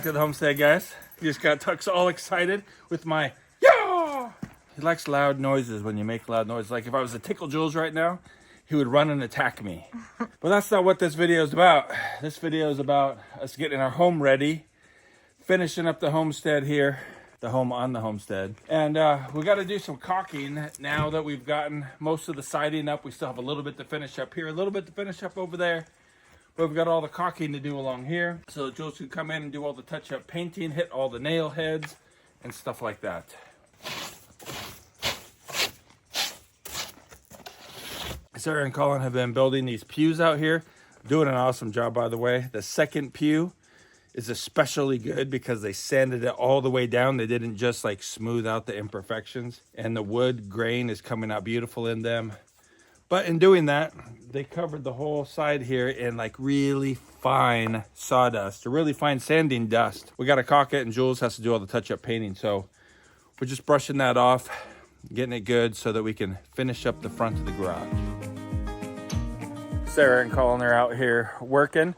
back to the homestead, guys. He just got Tux all excited with my yeah. He likes loud noises when you make loud noises. Like if I was to tickle Jules right now, he would run and attack me. But that's not what this video is about. This video is about us getting our home ready, finishing up the homestead here, the home on the homestead. And we got to do some caulking now that we've gotten most of the siding up. We still have a little bit to finish up here, a little bit to finish up over there. But we've got all the caulking to do along here. So Jules can come in and do all the touch-up painting, hit all the nail heads and stuff like that. Sarah and Colin have been building these pews out here. Doing an awesome job, by the way. The second pew is especially good because they sanded it all the way down. They didn't just like smooth out the imperfections. And the wood grain is coming out beautiful in them. But in doing that, they covered the whole side here in like really fine sawdust, or really fine sanding dust. We got to caulk it and Jules has to do all the touch-up painting. So we're just brushing that off, getting it good so that we can finish up the front of the garage. Sarah and Colin are out here working.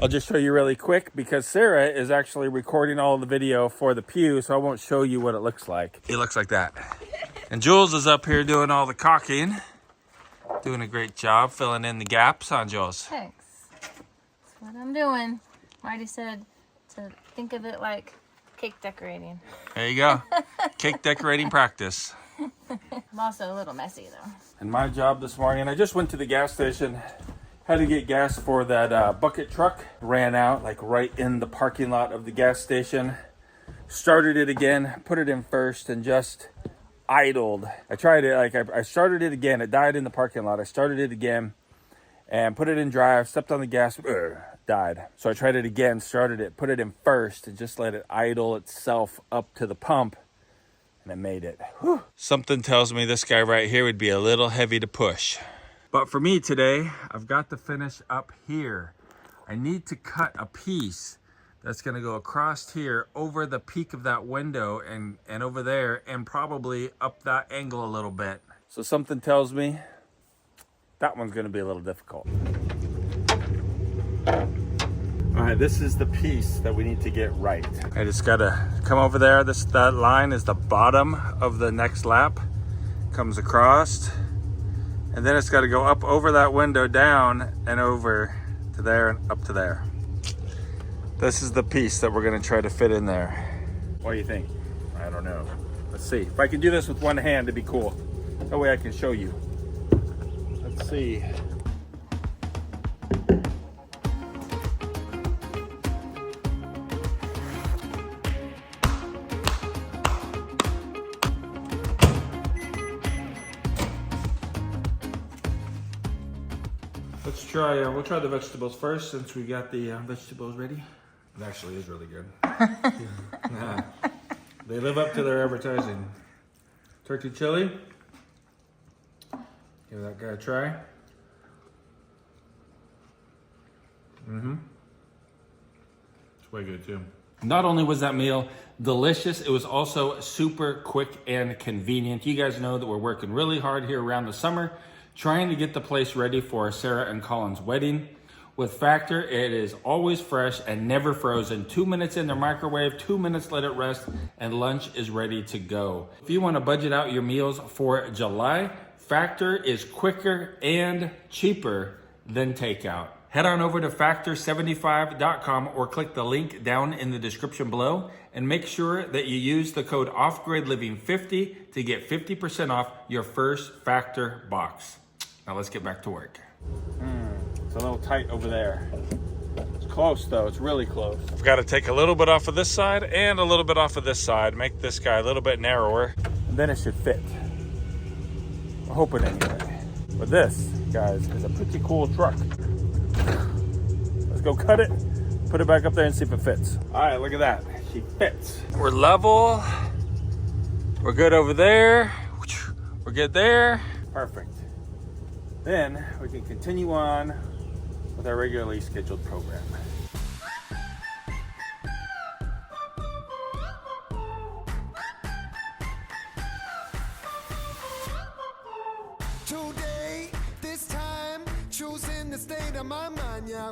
I'll just show you really quick because Sarah is actually recording all the video for the pew, so I won't show you what it looks like. It looks like that. And Jules is up here doing all the caulking. Doing a great job filling in the gaps, huh, Jules? Thanks. That's what I'm doing. Marty said to think of it like cake decorating. There you go. Cake decorating practice. I'm also a little messy though. And my job this morning, I just went to the gas station, had to get gas for that bucket truck. Ran out like right in the parking lot of the gas station. Started it again, put it in first and just idled. I tried it, like I started it again. It died in the parking lot. I started it again and put it in drive, stepped on the gas, died. So I tried it again, started it, put it in first and just let it idle itself up to the pump. And I made it. Whew. Something tells me this guy right here would be a little heavy to push. But for me today, I've got to finish up here. I need to cut a piece that's gonna go across here over the peak of that window and over there and probably up that angle a little bit. So something tells me that one's gonna be a little difficult. All right, this is the piece that we need to get right. I just gotta come over there. That line is the bottom of the next lap. Comes across, and then it's gotta go up over that window, down and over to there and up to there. This is the piece that we're gonna try to fit in there. What do you think? I don't know. Let's see. If I can do this with one hand, it'd be cool. That way I can show you. Let's see. Let's try, we'll try the vegetables first since we got the vegetables ready. It actually is really good. Yeah. They live up to their advertising. Turkey chili. Give that guy a try. It's way good too. Not only was that meal delicious, it was also super quick and convenient. You guys know that we're working really hard here around the summer, trying to get the place ready for Sarah and Colin's wedding. With Factor, it is always fresh and never frozen. 2 minutes in the microwave, 2 minutes let it rest, and lunch is ready to go. If you want to budget out your meals for July, Factor is quicker and cheaper than takeout. Head on over to factor75.com or click the link down in the description below and make sure that you use the code OffGridLiving50 to get 50% off your first Factor box. Now let's get back to work. It's a little tight over there. It's close though, it's really close. I've got to take a little bit off of this side and a little bit off of this side, make this guy a little bit narrower, and then it should fit. I'm hoping anyway. But this, guys, is a pretty cool truck. Let's go cut it, put it back up there and see if it fits. All right, look at that, she fits. We're level, we're good over there, we're good there. Perfect. Then we can continue on with our regularly scheduled program. Today, this time, choosing the state of my mind, yeah.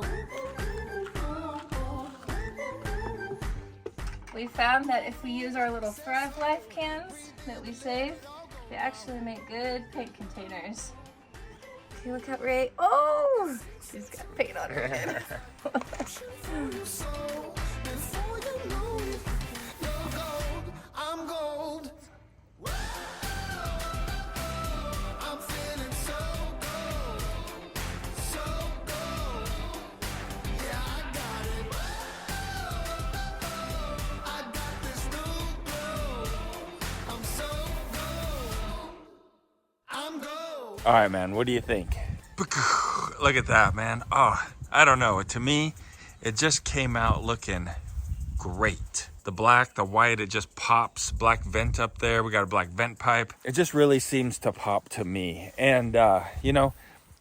We found that if we use our little Thrive Life cans that we save, they actually make good paint containers. See, look how Ray, oh, she's got paint on her head. I'm gold. I'm feeling so gold. So gold. Yeah, I got it. I got this new glow. I'm so gold. I'm gold. All right, man, what do you think? Look at that, man. Oh, I don't know. To me, it just came out looking great. The black, the white, it just pops. Black vent up there. We got a black vent pipe. It just really seems to pop to me. And, you know,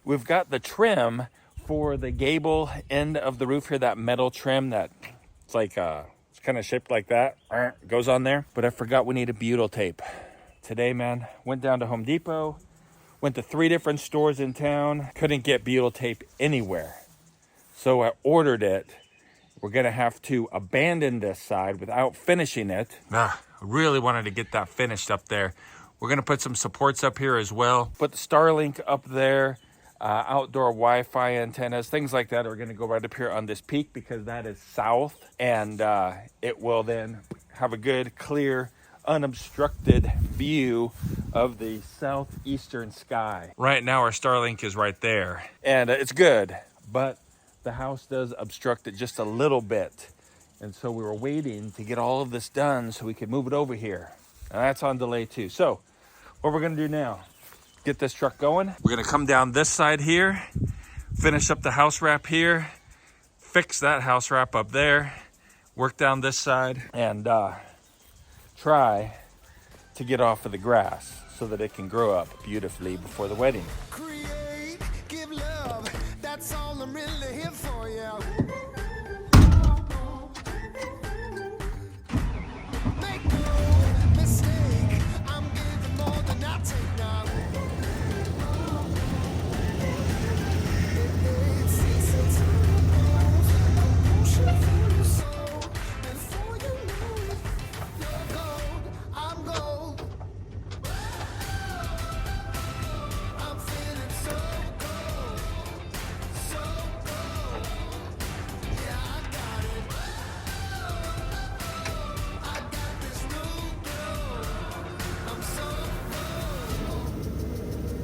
we've got the trim for the gable end of the roof here, that metal trim that it's like, it's kind of shaped like that. Goes on there. But I forgot we need a butyl tape. Today, man, went down to Home Depot. Went to 3 different stores in town. Couldn't get butyl tape anywhere. So I ordered it. We're gonna have to abandon this side without finishing it. I really wanted to get that finished up there. We're gonna put some supports up here as well. Put the Starlink up there, outdoor Wi-Fi antennas, things like that are gonna go right up here on this peak because that is south. And it will then have a good, clear, unobstructed view of the southeastern sky. Right now our Starlink is right there. And it's good, but the house does obstruct it just a little bit. And so we were waiting to get all of this done so we could move it over here. And that's on delay too. So what we're gonna do now, get this truck going. We're gonna come down this side here, finish up the house wrap here, fix that house wrap up there, work down this side, and try to get off of the grass so that it can grow up beautifully before the wedding. Create, give love. That's all I'm really here for, yeah. Make no mistake. I'm giving more than I take now. It's easy to lose emotion for your soul. Before you know it, you're gold. I'm gold. I'm feeling so gold. So gold. Yeah, I got it. I got this new glow. I'm so gold.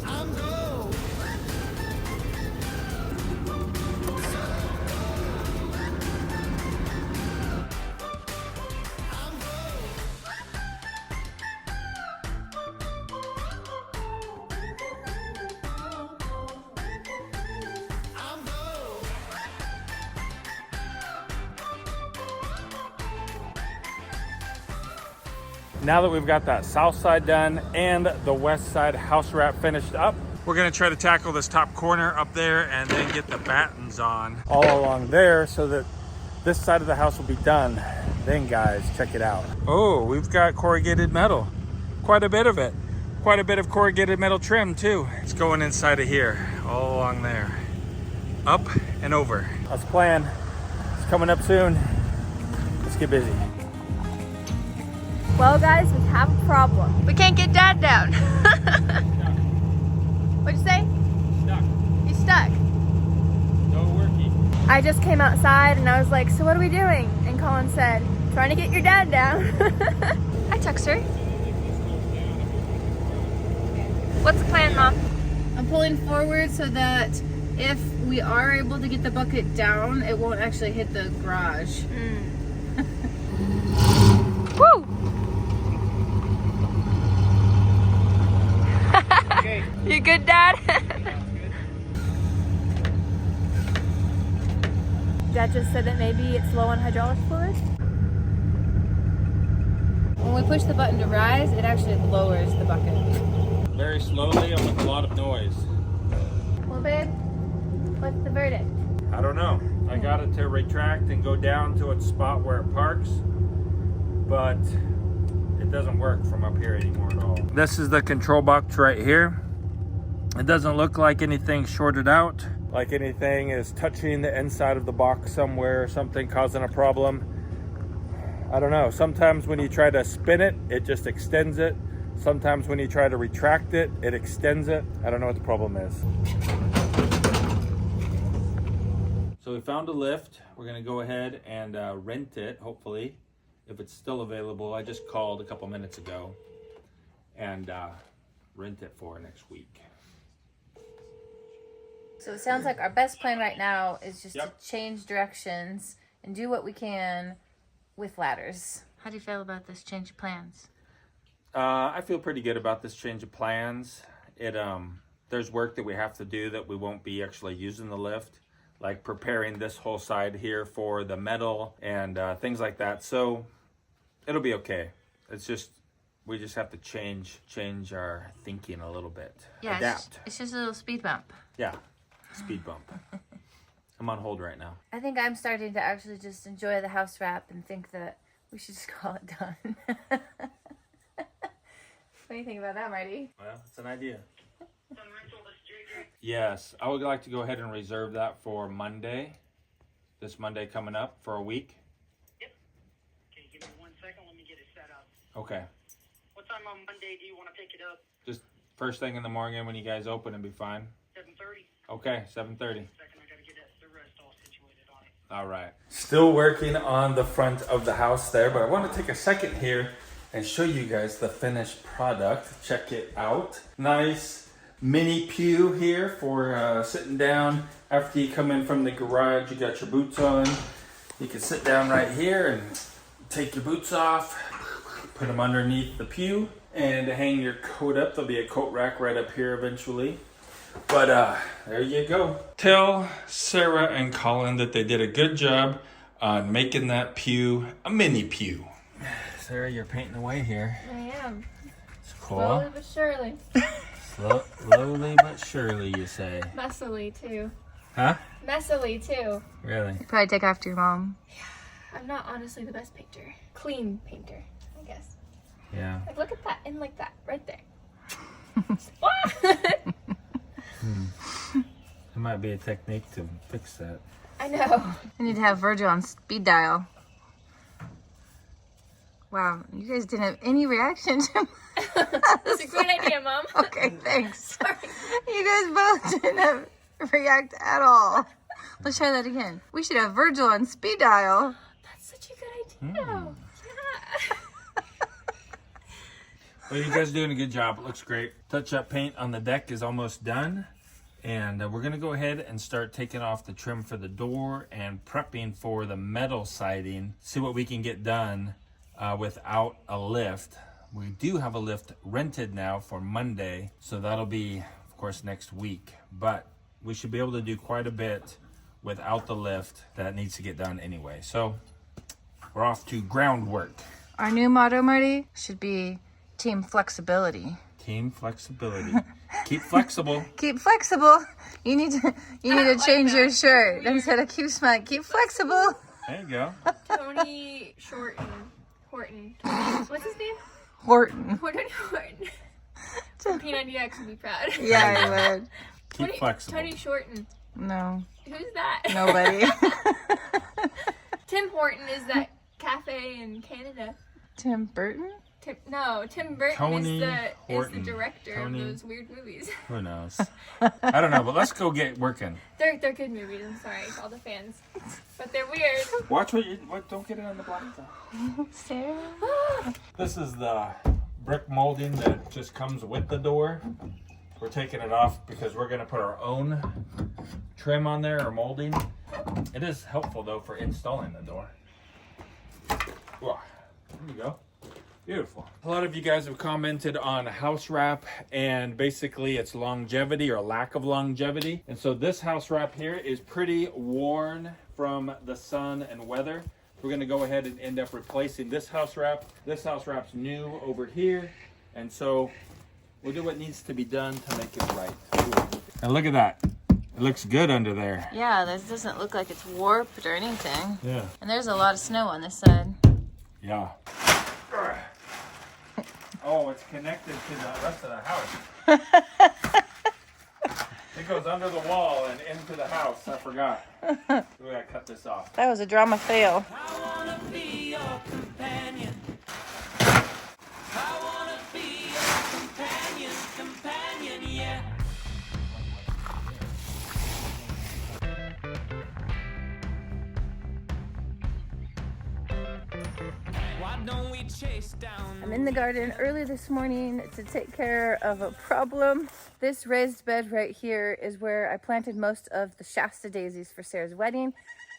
I'm gold. I'm gold. I'm gold. Now that we've got that south side done and the west side house wrap finished up, we're gonna try to tackle this top corner up there and then get the battens on all along there so that this side of the house will be done. Then guys, check it out. Oh, we've got corrugated metal, quite a bit of it. Quite a bit of corrugated metal trim too. It's going inside of here, all along there. Up and over. That's the plan. It's coming up soon. Let's get busy. Well, guys, we have a problem. We can't get Dad down. What'd you say? Stuck. He's stuck. No working. I just came outside and I was like, so what are we doing? And Colin said, trying to get your dad down. Hi, Tuxer. What's the plan, Mom? I'm pulling forward so that if we are able to get the bucket down, it won't actually hit the garage. Woo! Okay. You good, Dad? Dad just said that maybe it's low on hydraulic fluid. When we push the button to rise, it actually lowers the bucket. Very slowly and with a lot of noise. Well, babe, what's the verdict? I don't know. I got it to retract and go down to its spot where it parks, but it doesn't work from up here anymore at all. This is the control box right here. It doesn't look like anything's shorted out, like anything is touching the inside of the box somewhere or something causing a problem. I don't know. Sometimes when you try to spin it, it just extends it. Sometimes when you try to retract it, it extends it. I don't know what the problem is. So we found a lift. We're gonna go ahead and rent it, hopefully, if it's still available. I just called a couple minutes ago and rent it for next week. So it sounds like our best plan right now is just Yep. to change directions and do what we can with ladders. How do you feel about this change of plans? I feel pretty good about this change of plans. There's work that we have to do that we won't be actually using the lift, like preparing this whole side here for the metal and things like that. So it'll be okay. It's just, we just have to change our thinking a little bit. Yeah, Adapt. it's just a little speed bump. Yeah, speed bump. I'm on hold right now. I think I'm starting to actually just enjoy the house wrap and think that we should just call it done. What do you think about that, Marty? Well, it's an idea. Yes, I would like to go ahead and reserve that for Monday. This Monday coming up for a week. Yep. Okay, give me 1 second. Let me get it set up. Okay. What time on Monday do you want to pick it up? Just first thing in the morning when you guys open and be fine. 7:30. Okay, 7:30. Second, I gotta get the rest all situated on it. All right. Still working on the front of the house there, but I want to take a second here and show you guys the finished product. Check it out. Nice mini pew here for sitting down after you come in from the garage. You got your boots on. You can sit down right here and take your boots off, put them underneath the pew, and hang your coat up. There'll be a coat rack right up here eventually. But there you go. Tell Sarah and Colin that they did a good job on making that pew a mini pew. Sarah, you're painting away here. I am. It's cool. Slowly but surely. Slowly but surely, you say. Messily too. Huh? Messily too. Really? You probably take after your mom. I'm not honestly the best painter. Clean painter, I guess. Yeah. Like look at that and like that right there. It might be a technique to fix that. I know. I need to have Virgil on speed dial. Wow, you guys didn't have any reaction to That's a great idea, Mom. Okay, thanks. Sorry. You guys both didn't react at all. Let's try that again. We should have Virgil on speed dial. That's such a good idea. Yeah. Well, you guys are doing a good job. It looks great. Touch-up paint on the deck is almost done. And we're going to go ahead and start taking off the trim for the door and prepping for the metal siding. See what we can get done without a lift. We do have a lift rented now for Monday. So that'll be, of course, next week. But we should be able to do quite a bit without the lift that needs to get done anyway. So we're off to groundwork. Our new motto, Marty, should be team flexibility. Team flexibility. Keep flexible. Keep flexible. You need to change your shirt instead of keep smart. Keep flexible. There you go. Tony Horton. What's his name? Horton. Horton. From P90X would be proud. Yeah, I would. Keep flexible. Tony Shorten. No, Who's that? nobody. Tim Horton is that cafe in Canada. Tim Burton? Tim Burton Tony is the Horton. director Tony- of those weird movies. Who knows? I don't know, but let's go get working. They're good movies. I'm sorry, all the fans, but they're weird. Watch don't get it on the blacktop. Sarah? This is the brick molding that just comes with the door. We're taking it off because we're gonna put our own trim on there or molding. It is helpful though for installing the door. Whoa, there you go. Beautiful. A lot of you guys have commented on house wrap and basically its longevity or lack of longevity. And so this house wrap here is pretty worn from the sun and weather. We're gonna go ahead and end up replacing this house wrap. This house wrap's new over here. And so we'll do what needs to be done to make it right. And look at that. It looks good under there. Yeah, this doesn't look like it's warped or anything. Yeah. And there's a lot of snow on this side. Yeah. Oh, it's connected to the rest of the house. It goes under the wall and into the house. I forgot. We gotta cut this off. That was a drama fail. I wanna be your companion. I'm in the garden early this morning to take care of a problem. This raised bed right here is where I planted most of the Shasta daisies for Sarah's wedding.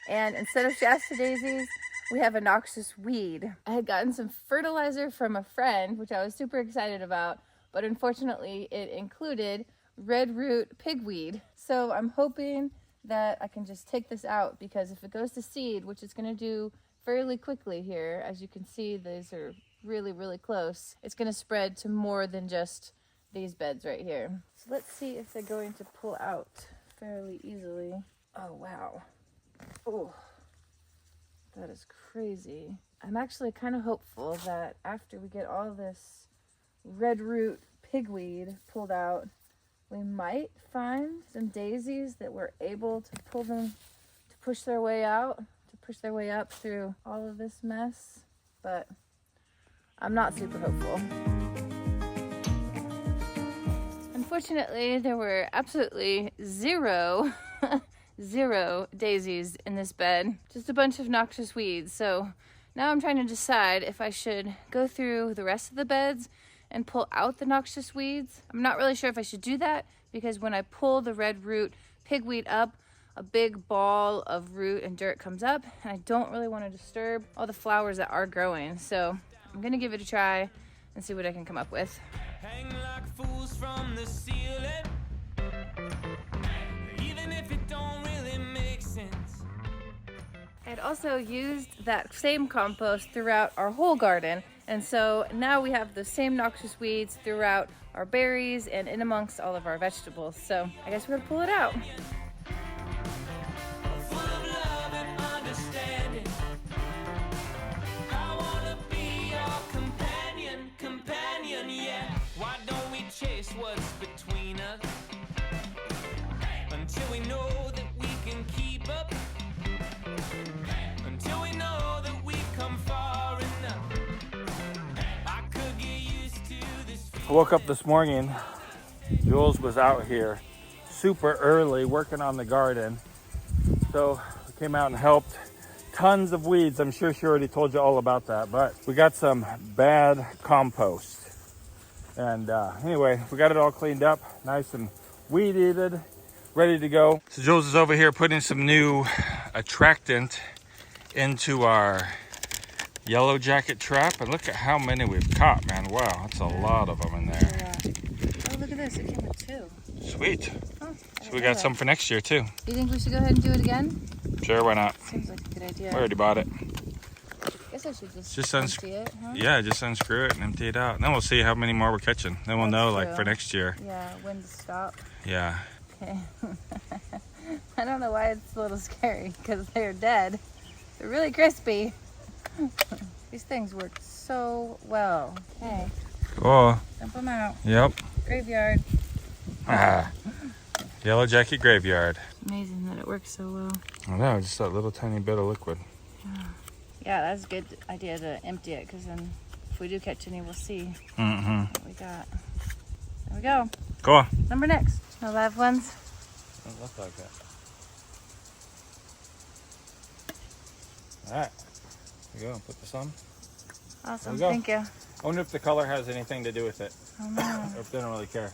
And instead of Shasta daisies, we have a noxious weed. I had gotten some fertilizer from a friend, which I was super excited about, but unfortunately it included red root pigweed. So I'm hoping that I can just take this out, because if it goes to seed, which it's gonna do fairly quickly here, as you can see, these are really, really close. It's gonna spread to more than just these beds right here. So let's see if they're going to pull out fairly easily. Oh, wow. Oh, that is crazy. I'm actually kind of hopeful that after we get all this red root pigweed pulled out, we might find some daisies that we're able to pull them, to push their way out, to push their way up through all of this mess. But I'm not super hopeful. Unfortunately, there were absolutely zero daisies in this bed, just a bunch of noxious weeds. So now I'm trying to decide if I should go through the rest of the beds and pull out the noxious weeds. I'm not really sure if I should do that, because when I pull the red root pigweed up, a big ball of root and dirt comes up, and I don't really want to disturb all the flowers that are growing. So I'm gonna give it a try and see what I can come up with. Hang like fools from the ceiling, even if it don't really make sense. I had also used that same compost throughout our whole garden, and so now we have the same noxious weeds throughout our berries and in amongst all of our vegetables. So I guess we're gonna pull it out. Full of love and understanding. I wanna be your companion, yeah. Why don't we chase what's between us until we know that we can keep up, until we know that we've come far enough. I could get used to this. I woke up this morning, Jules was out here super early working on the garden. So we came out and helped. Tons of weeds. I'm sure she already told you all about that, but we got some bad compost. And anyway, we got it all cleaned up, nice and weed-eated, ready to go. So Jules is over here putting some new attractant into our yellow jacket trap, and look at how many we've caught, man. Wow, that's a lot of them in there. Oh, look at this, it came with 2. Sweet. Oh, So we got some for next year too. Do you think we should go ahead and do it again? Sure, why not? Seems like a good idea. We already bought it. I guess I should Just empty it, huh? Yeah, just unscrew it and empty it out. And then we'll see how many more we're catching. Then we'll That's know, like, true. for next year. Yeah, when to stop. Yeah. Okay. I don't know why it's a little scary, because they're dead. They're really crispy. These things work so well. Okay, Cool. dump them out. Yep. Graveyard. Ah. Yellow jacket graveyard. Amazing that it works so well. I know, just that little tiny bit of liquid. Yeah, that's a good idea to empty it, because then if we do catch any, we'll see Mm-hmm. what we got. There we go. Cool. Number next. No live ones. Doesn't look like that. All right. There you go. Put this on. Awesome. There we go. Thank you. I wonder if the color has anything to do with it. Oh no. Or if they don't really care.